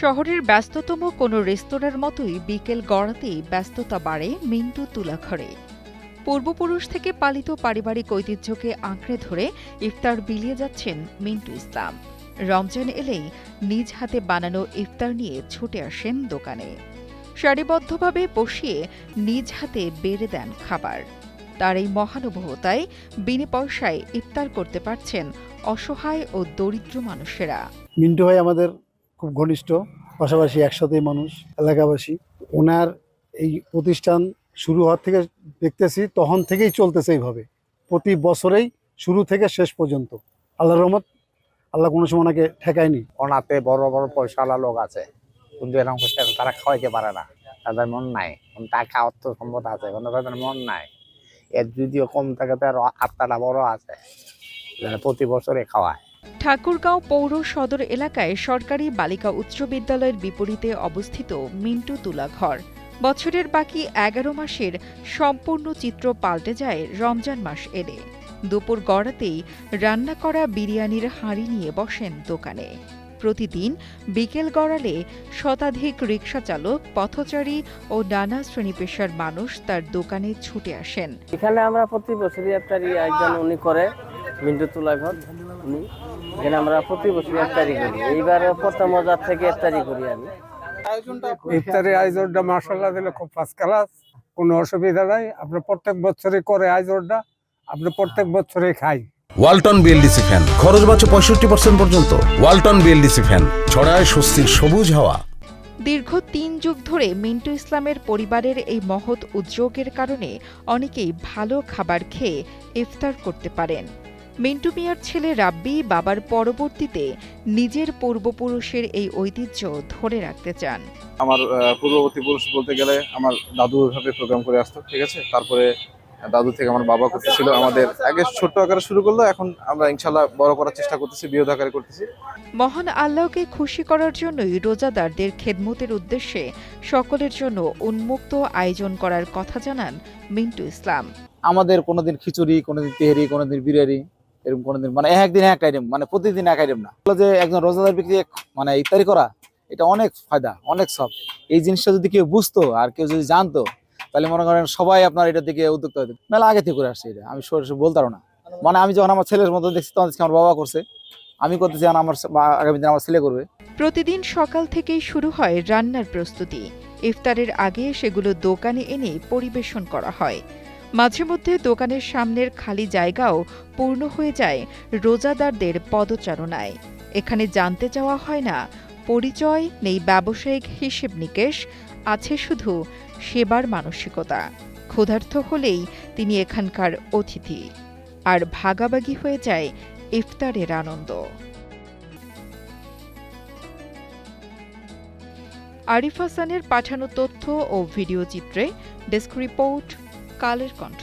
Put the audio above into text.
শহরের ব্যস্ততম কোনো রেস্তোরাঁর মতোই বিকেল গড়াতেই ব্যস্ততা বাড়ে মিন্টু তুলাঘরে। পূর্বপুরুষ থেকে পালিত পারিবারিক ঐতিহ্যকে আঁকড়ে ধরে ইফতার বিলিয়ে যাচ্ছেন মিন্টু ইসলাম। রমজান এলেই নিজ হাতে বানানো ইফতার নিয়ে ছুটে আসেন দোকানে। সারিবদ্ধভাবে বসিয়ে নিজ হাতে বেড়ে দেন খাবার। তার এই মহানুভবতায় বিনে পয়সায় ইফতার করতে পারছেন অসহায় ও দরিদ্র মানুষেরা। মিন্টু ভাই আমাদের খুব ঘনিষ্ঠ, পাশাপাশি একসাথেই মানুষ, এলাকাবাসী। ওনার এই প্রতিষ্ঠান শুরু হওয়ার থেকে দেখতেছি তখন থেকেই চলতেছে এইভাবে, প্রতি বছরেই শুরু থেকে শেষ পর্যন্ত। আল্লাহর রহমত, আল্লাহ কোনো সময় ওনাকে ঠেকায়নি। ওনাতে বড় বড় পয়সাওয়ালা লোক আছে, কিন্তু এরকম তারা খাওয়াইতে পারে না, তাদের মন নাই। টাকা অর্থ সম্পদ আছে, কিন্তু তাদের মন নাই। এর যদিও কম থাকে তার আত্মাটা বড় আছে, প্রতি বছরে খাওয়ায়। ঠাকুরগাঁও পৌর সদর এলাকায় সরকারি বালিকা উচ্চ বিদ্যালয়ের বিপরীতে অবস্থিত মিন্টু তুলাঘর। বছরের বাকি ১১ মাসের সম্পূর্ণ চিত্র পাল্টে যায় রমজান মাস এলে। দুপুর গড়াতেই রান্না করা বিরিয়ানির হাঁড়ি নিয়ে বসেন দোকানে। প্রতিদিন বিকেল গড়ালে শতাধিক রিকশা চালক, পথচারী ও নানা শ্রেণী পেশার মানুষ তার দোকানে ছুটে আসেন। এখানে আমরা প্রতি বছরই ইফতারি আয়োজন উনি করে, মিন্টু তুলাঘর। উনি এখানে আমরা প্রতি বছর ইফতারি করি। এইবার প্রথম মজার থেকে ইফতারি করি আমি। ইফতারের আয়োজনটা মাশাআল্লাহ দিলে খুব ফার্স্ট ক্লাস, কোনো অসুবিধা নাই। আপনি প্রত্যেক বছরই করে আয়োজনটা, আপনি প্রত্যেক বছরই খাই। ওয়ালটন বিএলডিসি ফ্যান, খরচ বাঁচে 65% পর্যন্ত। ওয়ালটন বিএলডিসি ফ্যান ছড়ায় স্বস্তির সবুজ হাওয়া। দীর্ঘ ৩ যুগ ধরে মিন্টু ইসলামের পরিবারের এই মহৎ উদ্যোগের কারণে অনেকেই ভালো খাবার খেয়ে ইফতার করতে পারেন। মিন্টু মিয়ার ছেলে রাব্বি বাবার পরবর্তীতে নিজের পূর্বপুরুষের এই ঐতিহ্য ধরে রাখতে চান। আমার পূর্ববর্তী পুরুষ বলতে গেলে আমার দাদু ওইভাবে প্রোগ্রাম করে আসতো, ঠিক আছে। তারপরে দাদু থেকে আমার বাবা করতেছিল, আমাদের আগে ছোট্ট আকারে শুরু করলো, এখন আমরা ইনশাল্লাহ বড় করার চেষ্টা করতেছি, বৃহৎ আকারে করতেছি। মহান আল্লাহকে খুশি করার জন্যই রোজাদারদের খেদমতের উদ্দেশ্যে সকলের জন্য উন্মুক্ত আয়োজন করার কথা জানান মিন্টু ইসলাম। আমাদের কোনোদিন খিচুড়ি, কোনোদিন তেহারি, কোনোদিন বিরিয়ানি, এরকম কোনোদিন মানে একদিন এক আইটেম, মানে প্রতিদিন এক আইটেম না। যে একজন রোজাদার ব্যক্তি মানে ইফতারি করা, এটা অনেক ফায়দা, অনেক সব। এই জিনিসটা যদি কেউ বুঝতো আর কেউ যদি জানতো, তাহলে মনে করেন সবাই আপনার এটার দিকে উদ্যোক্তা হতো। মেলা আগে থেকে করে আসছে এটা, আমি সরাসরি বলতে পারবো না। মানে আমি যখন আমার ছেলের মতো দেখছি, তখন আমার বাবা করছে, আমি করতেছি, আমার আগামী দিন আমার ছেলে করবে। প্রতিদিন সকাল থেকেই শুরু হয় রান্নার প্রস্তুতি। ইফতারের আগে সেগুলো দোকানে এনে পরিবেশন করা হয়। মাঝে মধ্যে দোকানের সামনের খালি জায়গাও পূর্ণ হয়ে যায় রোজাদারদের পদচারণায়। এখানে জানতে চাওয়া হয় না পরিচয়, নেই ব্যবসায়িক হিসেব নিকেশ, আছে শুধু সেবার মানসিকতা। ক্ষুধার্ত হলেই তিনি এখানকার অতিথি, আর ভাগাভাগি হয়ে যায় ইফতারের আনন্দ। আরিফ হাসানের পাঠানো তথ্য ও ভিডিও চিত্রে ডেস্ক রিপোর্ট, কালের কণ্ঠ।